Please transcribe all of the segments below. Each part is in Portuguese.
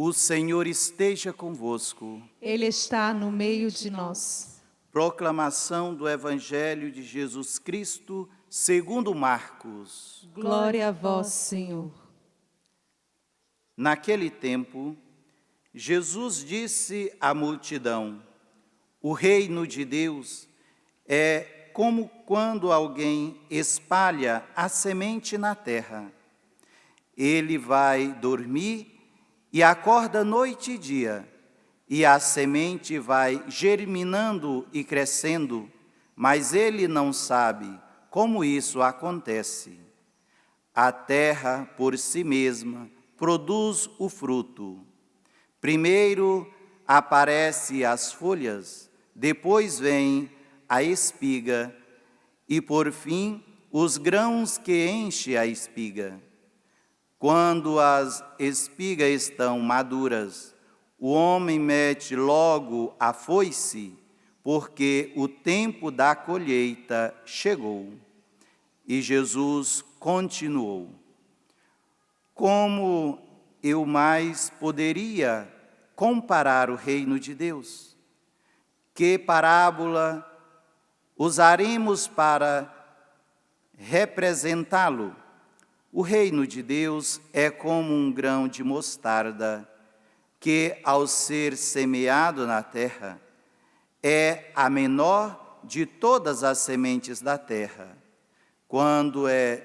O Senhor esteja convosco. Ele está no meio de nós. Proclamação do Evangelho de Jesus Cristo, segundo Marcos. Glória a vós, Senhor. Naquele tempo, Jesus disse à multidão: o reino de Deus é como quando alguém espalha a semente na terra. Ele vai dormir e acorda noite e dia, e a semente vai germinando e crescendo, mas ele não sabe como isso acontece. A terra, por si mesma, produz o fruto. Primeiro aparecem as folhas, depois vem a espiga e, por fim, os grãos que enchem a espiga. Quando as espigas estão maduras, o homem mete logo a foice, porque o tempo da colheita chegou. E Jesus continuou: como eu mais poderia comparar o reino de Deus? Que parábola usaremos para representá-lo? O reino de Deus é como um grão de mostarda, que, ao ser semeado na terra, é a menor de todas as sementes da terra. Quando é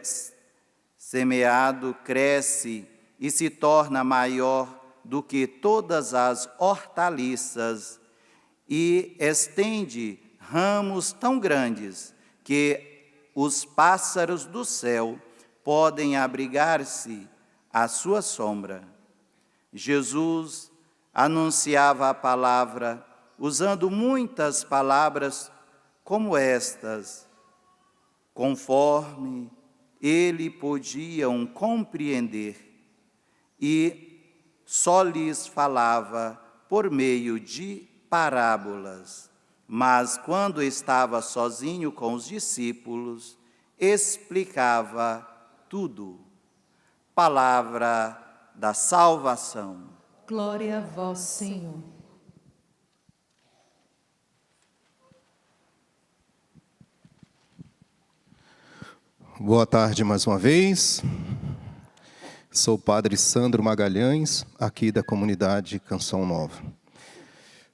semeado, cresce e se torna maior do que todas as hortaliças e estende ramos tão grandes que os pássaros do céu podem abrigar-se à sua sombra. Jesus anunciava a palavra usando muitas palavras como estas, conforme ele podiam compreender, e só lhes falava por meio de parábolas. Mas quando estava sozinho com os discípulos, explicava tudo. Palavra da salvação. Glória a vós, Senhor. Boa tarde mais uma vez. Sou o Padre Sandro Magalhães, aqui da comunidade Canção Nova.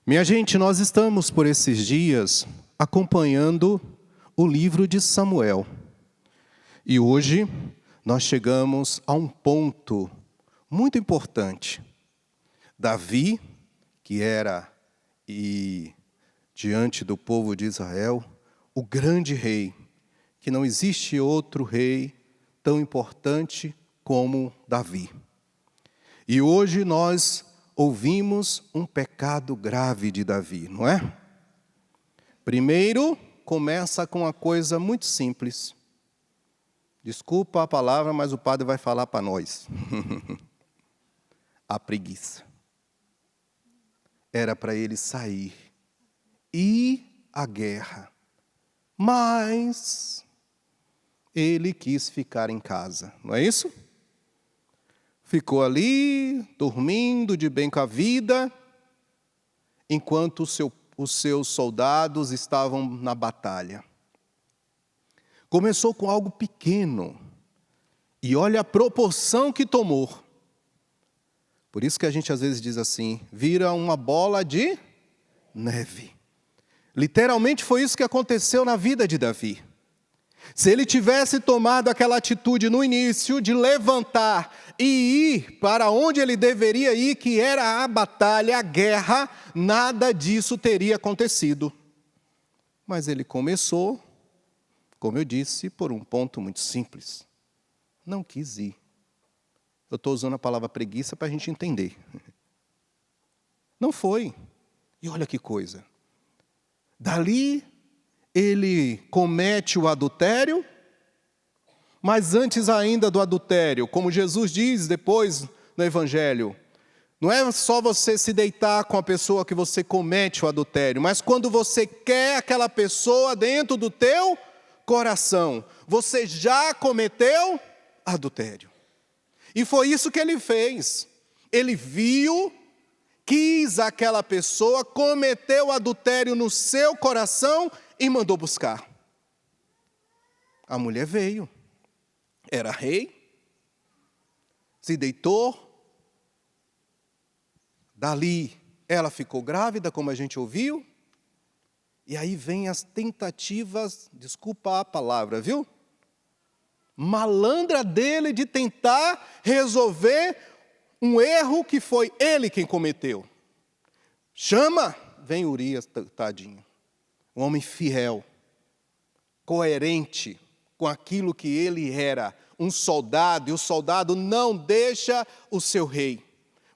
Minha gente, nós estamos por esses dias acompanhando o livro de Samuel. E hoje nós chegamos a um ponto muito importante. Davi, que era, diante do povo de Israel, o grande rei, que não existe outro rei tão importante como Davi. E hoje nós ouvimos um pecado grave de Davi, não é? Primeiro, começa com uma coisa muito simples. Desculpa a palavra, mas o padre vai falar para nós. A preguiça. Era para ele sair, ir à guerra. Mas ele quis ficar em casa, não é isso? Ficou ali, dormindo de bem com a vida, enquanto os seus soldados estavam na batalha. Começou com algo pequeno, e olha a proporção que tomou. Por isso que a gente às vezes diz assim, vira uma bola de neve. Literalmente foi isso que aconteceu na vida de Davi. Se ele tivesse tomado aquela atitude no início de levantar e ir para onde ele deveria ir, que era a batalha, a guerra, nada disso teria acontecido. Mas ele começou, como eu disse, por um ponto muito simples. Não quis ir. Eu estou usando a palavra preguiça para a gente entender. Não foi. E olha que coisa. Dali, ele comete o adultério, mas antes ainda do adultério, como Jesus diz depois no Evangelho, não é só você se deitar com a pessoa que você comete o adultério, mas quando você quer aquela pessoa dentro do teu coração, você já cometeu adultério. E foi isso que ele fez. Ele viu, quis aquela pessoa, cometeu adultério no seu coração e mandou buscar. A mulher veio, era rei, se deitou. Dali, ela ficou grávida, como a gente ouviu. E aí vem as tentativas, desculpa a palavra, viu? Malandra dele de tentar resolver um erro que foi ele quem cometeu. Chama, vem Urias, tadinho. Um homem fiel, coerente com aquilo que ele era, um soldado, e o soldado não deixa o seu rei.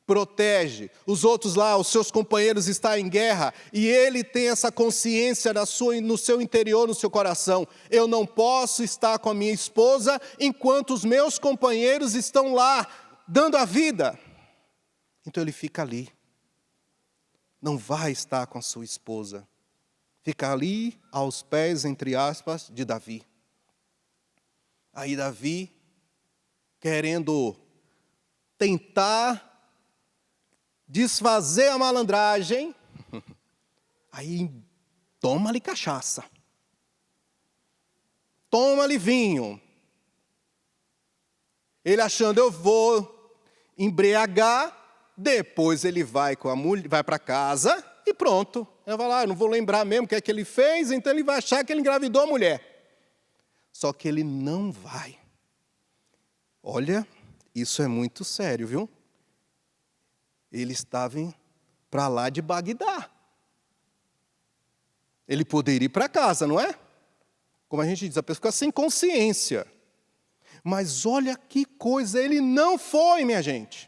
Protege, os outros lá, os seus companheiros estão em guerra, e ele tem essa consciência no seu interior, no seu coração. Eu não posso estar com a minha esposa enquanto os meus companheiros estão lá, dando a vida. Então ele fica ali. Não vai estar com a sua esposa. Fica ali, aos pés, entre aspas, de Davi. Aí Davi, querendo tentar desfazer a malandragem, aí toma-lhe cachaça, toma-lhe vinho. Ele achando, eu vou embriagar, depois ele vai com a mulher, vai para casa e pronto. Ele vai lá, eu não vou lembrar mesmo o que é que ele fez, então ele vai achar que ele engravidou a mulher. Só que ele não vai. Olha, isso é muito sério, viu? Ele estava para lá de Bagdá. Ele poderia ir para casa, não é? Como a gente diz, a pessoa fica sem consciência. Mas olha que coisa, ele não foi, minha gente.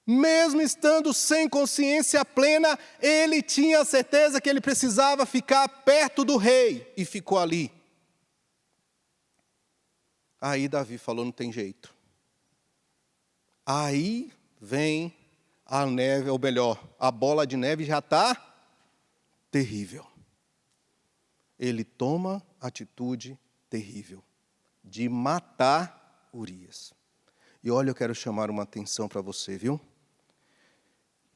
Mesmo estando sem consciência plena, ele tinha a certeza que ele precisava ficar perto do rei. E ficou ali. Aí Davi falou, não tem jeito. Aí vem a neve, ou melhor, a bola de neve já está terrível. Ele toma atitude terrível de matar Urias. E olha, eu quero chamar uma atenção para você, viu?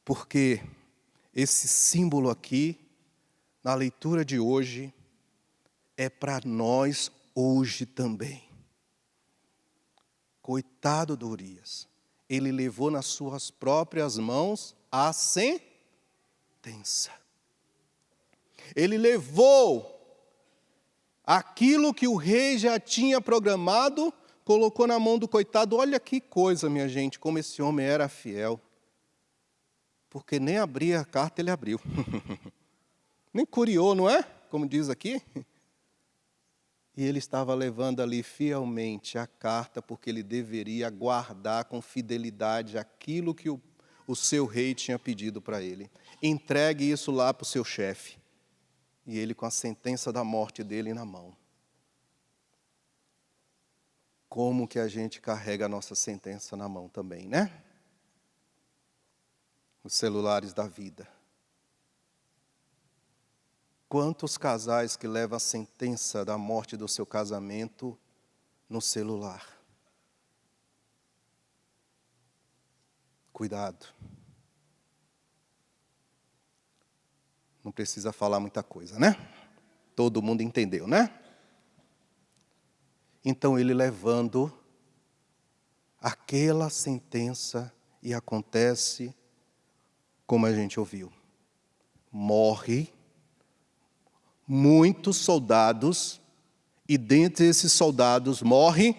Porque esse símbolo aqui, na leitura de hoje, é para nós hoje também. Coitado do Urias. Ele levou nas suas próprias mãos a sentença. Ele levou aquilo que o rei já tinha programado, colocou na mão do coitado. Olha que coisa, minha gente, como esse homem era fiel. Porque nem abria a carta, ele abriu. Nem curiou, não é? Como diz aqui. E ele estava levando ali fielmente a carta, porque ele deveria guardar com fidelidade aquilo que o seu rei tinha pedido para ele. Entregue isso lá para o seu chefe. E ele com a sentença da morte dele na mão. Como que a gente carrega a nossa sentença na mão também, né? Os celulares da vida. Quantos casais que levam a sentença da morte do seu casamento no celular? Cuidado. Não precisa falar muita coisa, né? Todo mundo entendeu, né? Então ele levando aquela sentença e acontece como a gente ouviu. Morre muitos soldados, e dentre esses soldados morre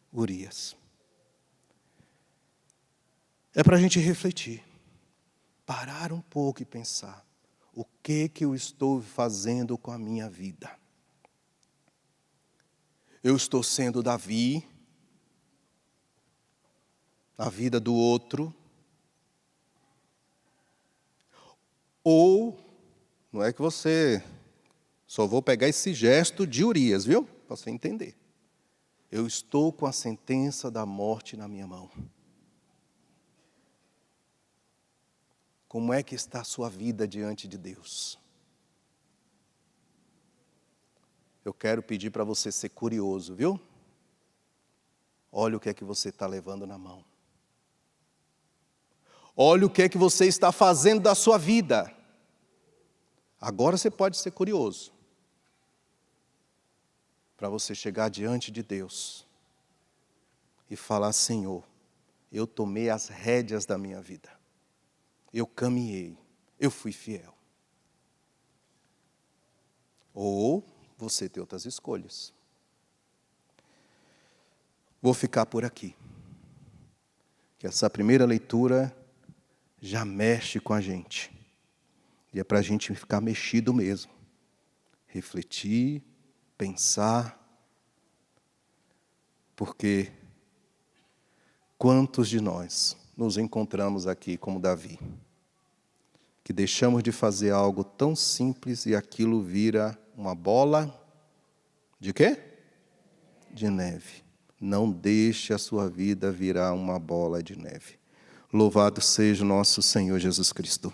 Urias. É para a gente refletir, parar um pouco e pensar, o que eu estou fazendo com a minha vida? Eu estou sendo Davi, na vida do outro, ou não é que você, só vou pegar esse gesto de Urias, viu? Para você entender. Eu estou com a sentença da morte na minha mão. Como é que está a sua vida diante de Deus? Eu quero pedir para você ser curioso, viu? Olha o que é que você está levando na mão. Olha o que é que você está fazendo da sua vida. Agora você pode ser curioso. Para você chegar diante de Deus e falar: Senhor, eu tomei as rédeas da minha vida. Eu caminhei, eu fui fiel. Ou você tem outras escolhas. Vou ficar por aqui. Que essa primeira leitura já mexe com a gente. E é para a gente ficar mexido mesmo. Refletir, pensar. Porque quantos de nós nos encontramos aqui como Davi, que deixamos de fazer algo tão simples e aquilo vira uma bola de quê? De neve. Não deixe a sua vida virar uma bola de neve. Louvado seja o nosso Senhor Jesus Cristo.